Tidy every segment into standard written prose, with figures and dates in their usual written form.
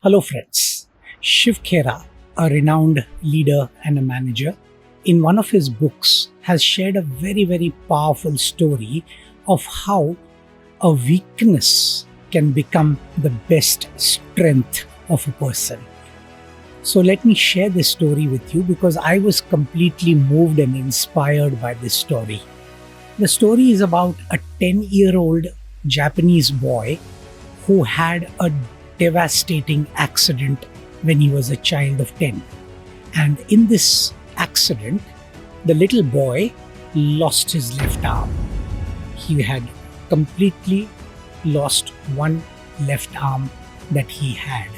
Hello, friends. Shiv Khera, a renowned leader and a manager, in one of his books has shared a very powerful story of how a weakness can become the best strength of a person. So, let me share this story with you because I was completely moved and inspired by this story. The story is about a 10-year-old Japanese boy who had a devastating accident when he was a child of 10. And in this accident, the little boy lost his left arm. He had completely lost one left arm that he had.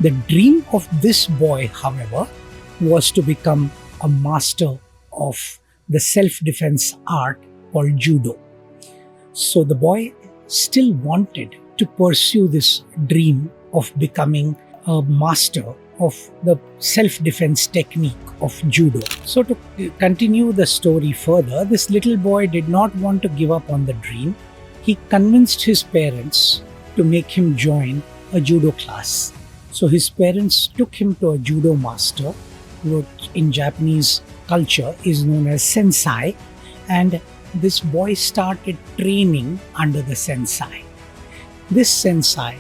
The dream of this boy, however, was to become a master of the self-defense art called judo. So the boy still wanted to pursue this dream of becoming a master of the self-defense technique of judo. So to continue the story further, this little boy did not want to give up on the dream. He convinced his parents to make him join a judo class. So his parents took him to a judo master, who in Japanese culture is known as sensei, and this boy started training under the sensei. This sensei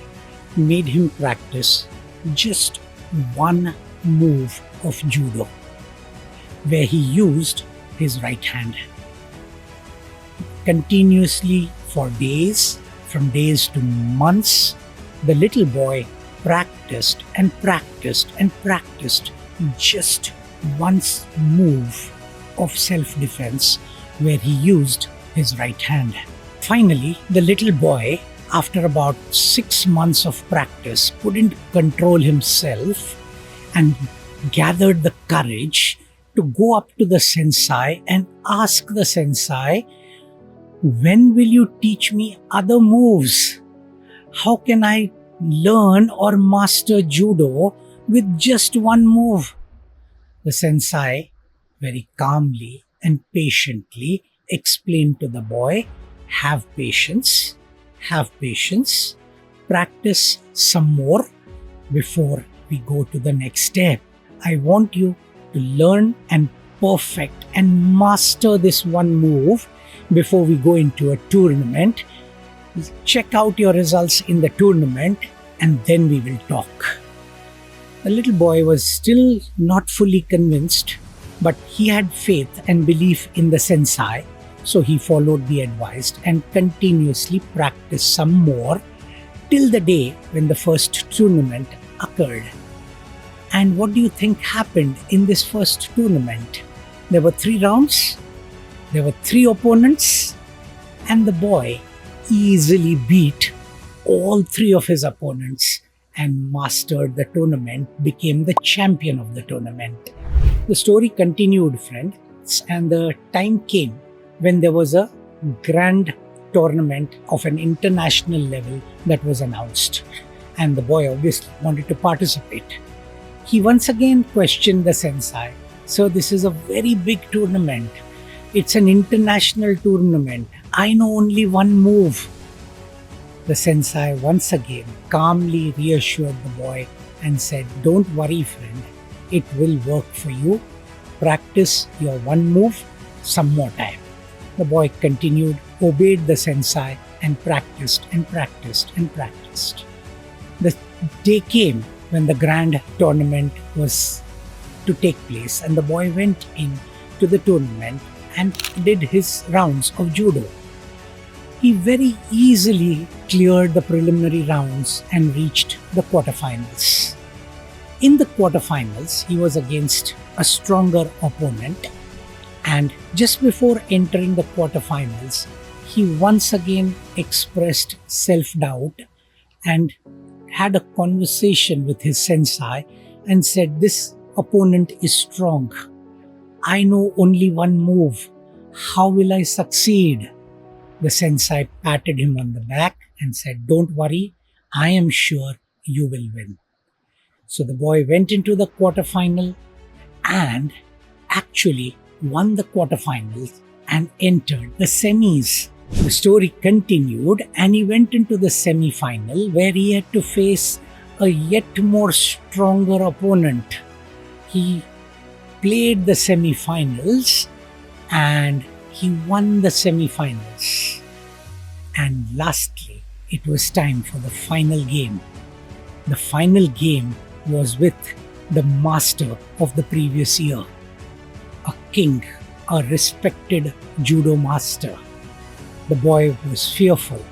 made him practice just one move of judo, where he used his right hand. Continuously for days, from days to months, the little boy practiced and practiced and practiced just one move of self-defense where he used his right hand. Finally, the little boy, after about 6 months of practice, couldn't control himself and gathered the courage to go up to the sensei and ask the sensei, "When will you teach me other moves? How can I learn or master judo with just one move?" The sensei very calmly and patiently explained to the boy, have patience, practice some more before we go to the next step. I want you to learn and perfect and master this one move before we go into a tournament. Check out your results in the tournament and then we will talk. The little boy was still not fully convinced, but he had faith and belief in the sensei. So he followed the advice and continuously practiced some more till the day when the first tournament occurred. And what do you think happened in this first tournament? There were 3 rounds, there were 3 opponents, and the boy easily beat all 3 of his opponents and mastered the tournament, became the champion of the tournament. The story continued, friends, and the time came when there was a grand tournament of an international level that was announced, and the boy obviously wanted to participate. He once again questioned the sensei, "So this is a very big tournament. It's an international tournament. I know only one move." The sensei once again calmly reassured the boy and said, "Don't worry, friend. It will work for you. Practice your one move some more time." The boy continued, obeyed the sensei, and practiced and practiced and practiced. The day came when the grand tournament was to take place, and the boy went in to the tournament and did his rounds of judo. He very easily cleared the preliminary rounds and reached the quarterfinals. In the quarterfinals, he was against a stronger opponent, and just before entering the quarterfinals, he once again expressed self-doubt and had a conversation with his sensei and said, "This opponent is strong. I know only one move. How will I succeed?" The sensei patted him on the back and said, "Don't worry, I am sure you will win." So the boy went into the quarterfinal and actually won the quarterfinals and entered the semis. The story continued and he went into the semi-final where he had to face a yet more stronger opponent. He played the semi-finals and he won the semi-finals. And lastly, it was time for the final game. The final game was with the master of the previous year, a king, a respected judo master. The boy was fearful.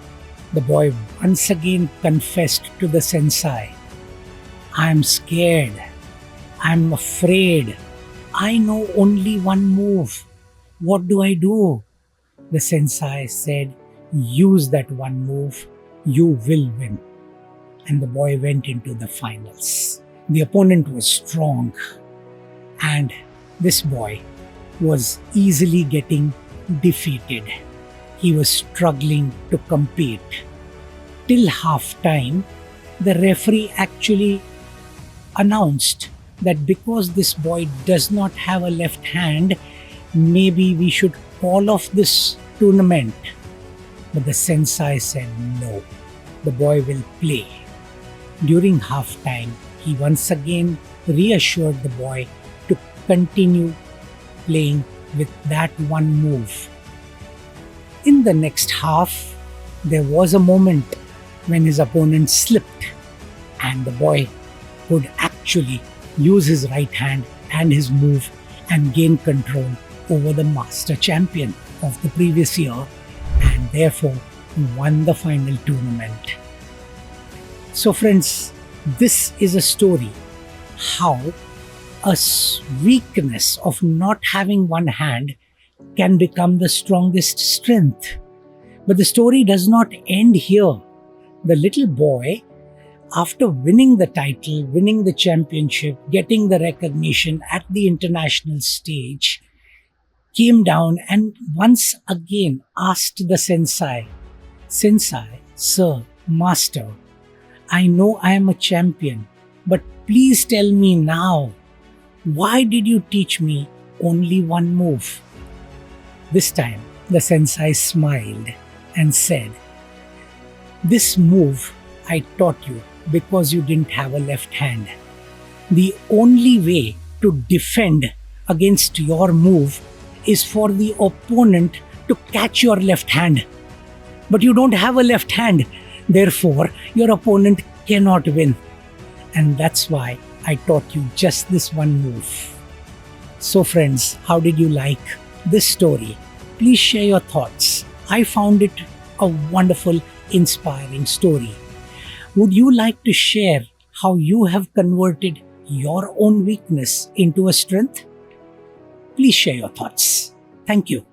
The boy once again confessed to the sensei, "I'm scared. I'm afraid. I know only one move. What do I do?" The sensei said, "Use that one move. You will win." And the boy went into the finals. The opponent was strong, and this boy was easily getting defeated. He was struggling to compete. Till half time, the referee actually announced that because this boy does not have a left hand, maybe we should call off this tournament. But the sensei said no, the boy will play. During halftime, he once again reassured the boy to continue playing with that one move. In the next half, there was a moment when his opponent slipped and the boy could actually use his right hand and his move and gain control over the master champion of the previous year, and therefore won the final tournament. So friends, this is a story how a weakness of not having one hand can become the strongest strength. But the story does not end here. The little boy, after winning the title, winning the championship, getting the recognition at the international stage, came down and once again asked the sensei, "Sensei, sir, master, I know I am a champion, but please tell me now, why did you teach me only one move?" This time, the sensei smiled and said, "This move I taught you because you didn't have a left hand. The only way to defend against your move is for the opponent to catch your left hand. But you don't have a left hand, therefore your opponent cannot win. And that's why I taught you just this one move." So friends, how did you like this story? Please share your thoughts. I found it a wonderful, inspiring story. Would you like to share how you have converted your own weakness into a strength? Please share your thoughts. Thank you.